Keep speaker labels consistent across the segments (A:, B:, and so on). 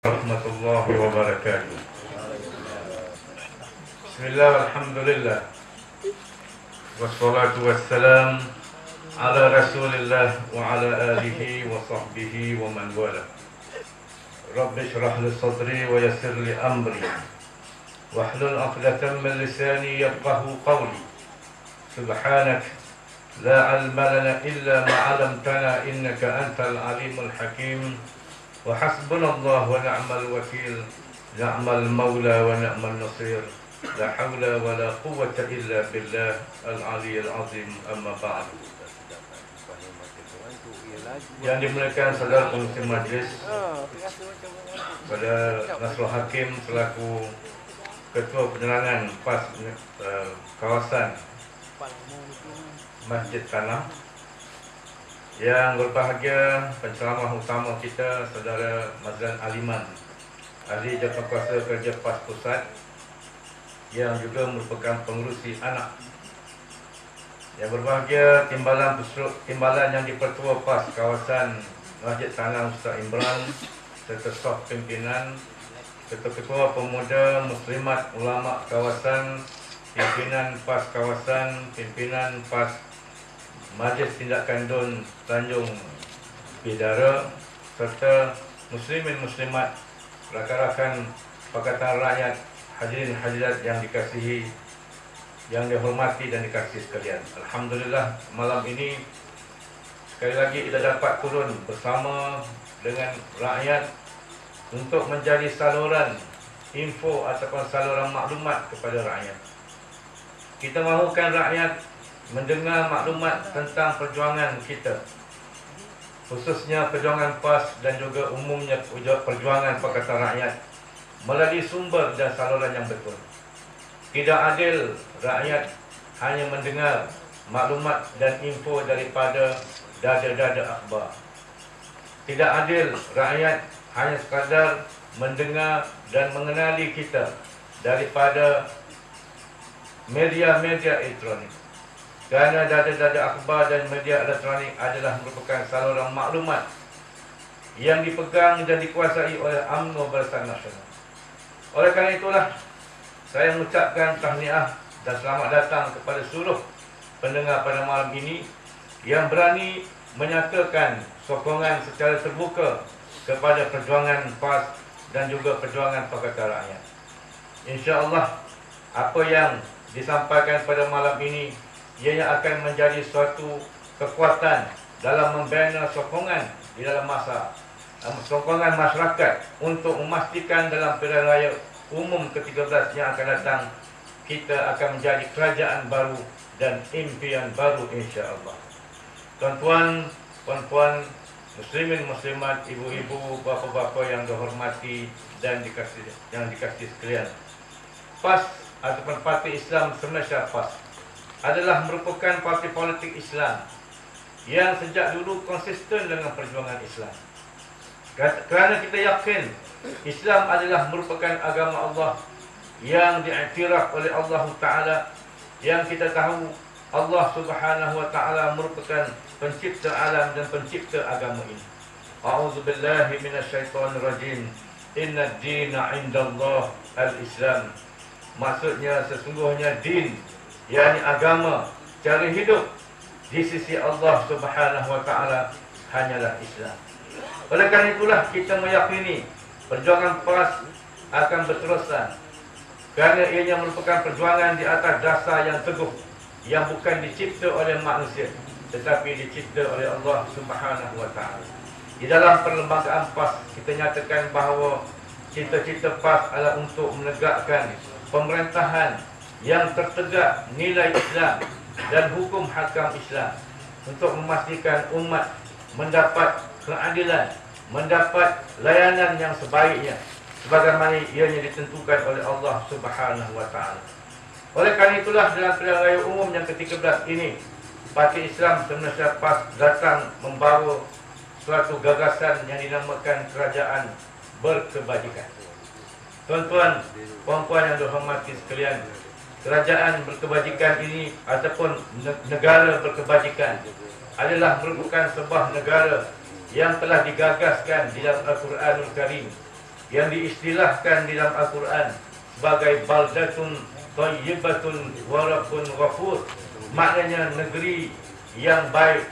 A: Warahmatullahi wabarakatuh. Bismillah, alhamdulillah, wassalatu wassalam ala rasulillah wa ala alihi wa sahbihi wa man wala. Rabbi syrah li sadri wa yassir li amri wahlul 'uqdatam min lisani yafqahu qawli. Subhanak la 'ilma lana illa ma 'allamtana innaka antal alimul hakim. Wa hasbunallah wa ni'mal wakil, ni'mal maula wa ni'mal nasir. La hawla wa la quwwata illa billah al-'aliyyil 'azim. Amma ba'd. Yang dimuliakan saudara pengurusi majlis, pada Nasrul Hakim selaku Ketua Penerangan PAS kawasan Masjid Tanah, yang berbahagia penceramah utama kita Saudara Mazlan Aliman, Ahli Jawatankuasa Kerja PAS Pusat, yang juga merupakan pengurusi anak. Yang berbahagia timbalan yang dipertua PAS kawasan Masjid Tanah Ustaz Imran, serta staf pimpinan, Ketua Pemuda Muslimat Ulama Kawasan, pimpinan PAS Kawasan, pimpinan PAS Majlis Tindakan DUN Tanjung Bidara, serta muslimin muslimat, rakan-rakan Pakatan Rakyat, hadirin hadirat yang dikasihi, yang dihormati dan dikasihi sekalian. Alhamdulillah, malam ini sekali lagi kita dapat turun bersama dengan rakyat untuk menjadi saluran info ataupun saluran maklumat kepada rakyat. Kita mahukan rakyat mendengar maklumat tentang perjuangan kita, khususnya perjuangan PAS dan juga umumnya perjuangan Pakatan Rakyat, melalui sumber dan saluran yang betul. Tidak adil rakyat hanya mendengar maklumat dan info daripada dada-dada akhbar. Tidak adil rakyat hanya sekadar mendengar dan mengenali kita daripada media-media elektronik. Kerana dada-dada akhbar dan media elektronik adalah merupakan saluran maklumat yang dipegang dan dikuasai oleh UMNO Barisan Nasional. Oleh kerana itulah, saya mengucapkan tahniah dan selamat datang kepada seluruh pendengar pada malam ini yang berani menyatakan sokongan secara terbuka kepada perjuangan PAS dan juga perjuangan Pakatan Rakyat. InsyaAllah, apa yang disampaikan pada malam ini ianya akan menjadi suatu kekuatan dalam membina sokongan di dalam masa sokongan masyarakat untuk memastikan dalam pilihan raya umum ke-13 yang akan datang kita akan menjadi kerajaan baru dan impian baru, insya-Allah. Tuan-tuan, puan-puan, muslimin muslimat, ibu-ibu, bapa-bapa yang dihormati dan dikasihi sekalian. PAS ataupun Parti Islam Semasa PAS adalah merupakan parti politik Islam yang sejak dulu konsisten dengan perjuangan Islam. Kerana kita yakin Islam adalah merupakan agama Allah yang diiktiraf oleh Allah Ta'ala, yang kita tahu Allah Subhanahu Wa Ta'ala merupakan pencipta alam dan pencipta agama ini. A'udzubillahi minasyaitonirrajim. Inna ad-dina 'indallah al-Islam. Maksudnya sesungguhnya din, yakni agama, cara hidup di sisi Allah Subhanahu Wa Ta'ala hanyalah Islam. Oleh kerana itulah kita meyakini perjuangan PAS akan berterusan, kerana ianya merupakan perjuangan di atas dasar yang teguh, yang bukan dicipta oleh manusia tetapi dicipta oleh Allah Subhanahu Wa Ta'ala. Di dalam perlembagaan PAS kita nyatakan bahawa cita-cita PAS adalah untuk menegakkan pemerintahan yang tertegak nilai Islam dan hukum hakam Islam, untuk memastikan umat mendapat keadilan, mendapat layanan yang sebaiknya sebagaimana ianya ditentukan oleh Allah Subhanahu Wa Ta'ala. Oleh kerana itulah dalam pilihan raya umum yang ke-13 ini, Parti Islam Semasa PAS datang membawa suatu gagasan yang dinamakan kerajaan berkebajikan. Tuan-tuan, puan-puan yang dihormati sekalian, kerajaan berkebajikan ini ataupun negara berkebajikan adalah merupakan sebuah negara yang telah digagaskan di dalam Al-Quranul Karim, yang diistilahkan di dalam Al-Quran sebagai baldatun thayyibatun wa rabbun ghafur, maknanya negeri yang baik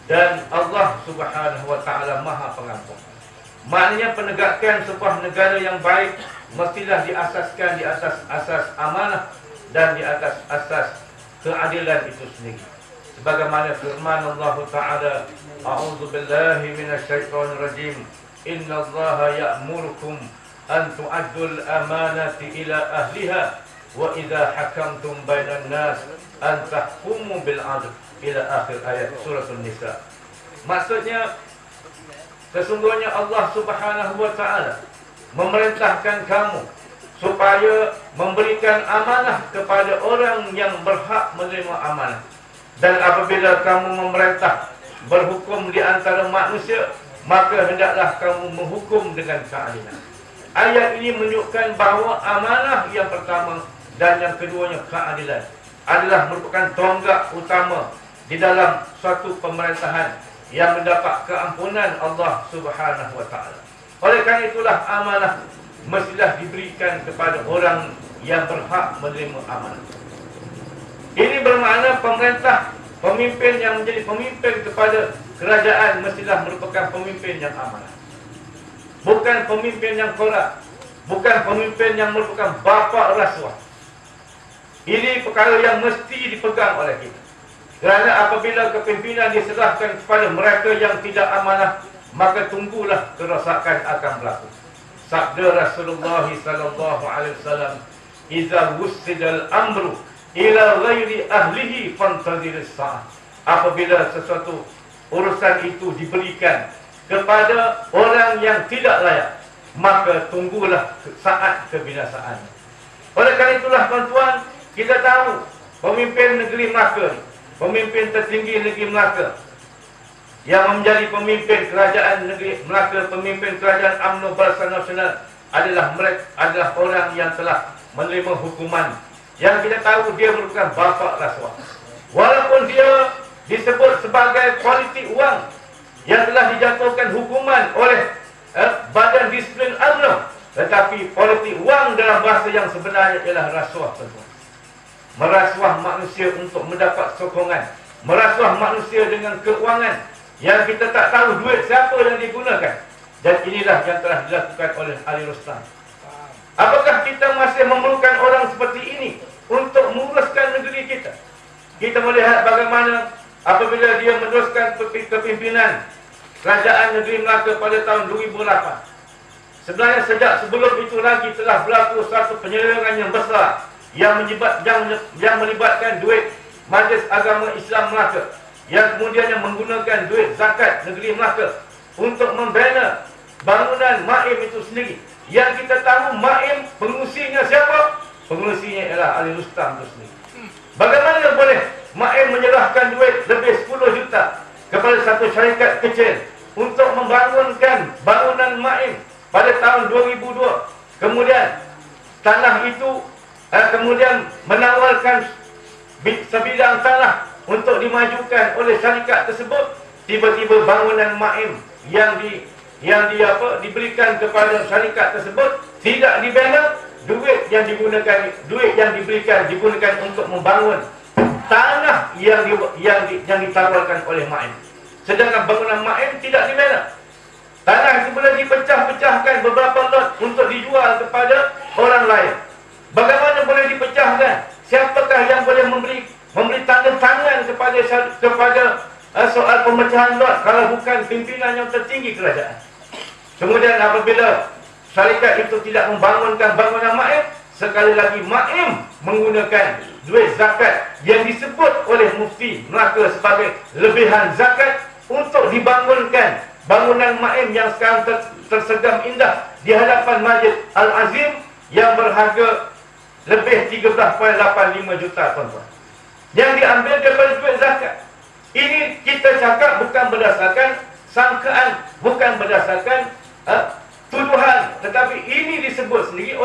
A: dan Allah Subhanahu wa taala Maha Pengampun. Maknanya penegakan sebuah negara yang baik mestilah diasaskan di atas asas amanah dan di atas asas keadilan itu sendiri. Sebagaimana firman Allah Ta'ala, A'udzu billahi minasyaitonir rajim, Innallaha ya'murukum an tu'addul amanati ila ahliha wa idza hakamtum bainan nas an tahkumu bil 'adl, ila akhir ayat surah An-Nisa. Maksudnya, sesungguhnya Allah Subhanahu wa taala memerintahkan kamu supaya memberikan amanah kepada orang yang berhak menerima amanah. Dan apabila kamu memerintah berhukum di antara manusia, maka hendaklah kamu menghukum dengan keadilan. Ayat ini menunjukkan bahawa amanah yang pertama dan yang keduanya keadilan adalah merupakan tonggak utama di dalam suatu pemerintahan yang mendapat keampunan Allah Subhanahu wa taala. Oleh kerana itulah amanah mestilah diberikan kepada orang yang berhak menerima amanah. Ini bermakna pemerintah, pemimpin yang menjadi pemimpin kepada kerajaan mestilah merupakan pemimpin yang amanah. Bukan pemimpin yang korup, bukan pemimpin yang merupakan bapa rasuah. Ini perkara yang mesti dipegang oleh kita. Kerana apabila kepimpinan diserahkan kepada mereka yang tidak amanah, maka tunggulah kerosakan akan berlaku. Sabda Rasulullah sallallahu alaihi wasallam, "Idza wussidal amru ila ghairi ahlihi fantazir as-sa'ah." Apabila sesuatu urusan itu diberikan kepada orang yang tidak layak, maka tunggulah saat kebinasaan. Oleh kerana itulah tuan-tuan, kita tahu pemimpin negeri Melaka, pemimpin tertinggi negeri Melaka yang menjadi pemimpin kerajaan negeri Melaka, pemimpin kerajaan UMNO Barisan Nasional adalah orang yang telah menerima hukuman yang kita tahu dia merupakan bapa rasuah. Walaupun dia disebut sebagai politik wang yang telah dijatuhkan hukuman oleh Badan Disiplin UMNO, tetapi politik wang dalam bahasa yang sebenarnya ialah rasuah. Merasuah manusia untuk mendapat sokongan, merasuah manusia dengan keuangan yang kita tak tahu duit siapa yang digunakan. Dan inilah yang telah dilakukan oleh Ali Rustam. Apakah kita masih memerlukan orang seperti ini untuk menguruskan negeri kita? Kita melihat bagaimana apabila dia meneruskan kepimpinan kerajaan negeri Melaka pada tahun 2008. Sebenarnya sejak sebelum itu lagi telah berlaku satu penyelewengan yang besar yang melibatkan duit Majlis Agama Islam Melaka, yang kemudiannya menggunakan duit zakat negeri Melaka untuk membina bangunan Maim itu sendiri. Yang kita tahu Maim pengusinya siapa? Pengusinya ialah Ali Rustam itu sendiri. Bagaimana boleh Maim menyerahkan duit lebih 10 juta kepada satu syarikat kecil untuk membangunkan bangunan Maim pada tahun 2002. Kemudian tanah itu kemudian menawarkan sebidang tanah untuk dimajukan oleh syarikat tersebut. Tiba-tiba bangunan Maim yang diberikan kepada syarikat tersebut tidak dibina. Duit yang diberikan digunakan untuk membangun tanah yang ditawarkan oleh Maim. Sedangkan bangunan Maim tidak dibina. Tanah itu boleh dipecah-pecahkan beberapa lot untuk dijual kepada orang lain. Bagaimana boleh dipecahkan? Siapakah yang boleh memberi tanda tangan kepada soal pemecahan lot kalau bukan pimpinan yang tertinggi kerajaan? Kemudian apabila syarikat itu tidak membangunkan bangunan Maim, sekali lagi Maim menggunakan duit zakat yang disebut oleh Mufti Melaka sebagai lebihan zakat untuk dibangunkan bangunan Maim yang sekarang tersegam indah di hadapan Masjid Al-Azim yang berharga lebih 13.85 juta, tuan-tuan, yang diambil daripada duit zakat. Ini kita cakap bukan berdasarkan sangkaan, bukan berdasarkan tuduhan, tetapi ini disebut sendiri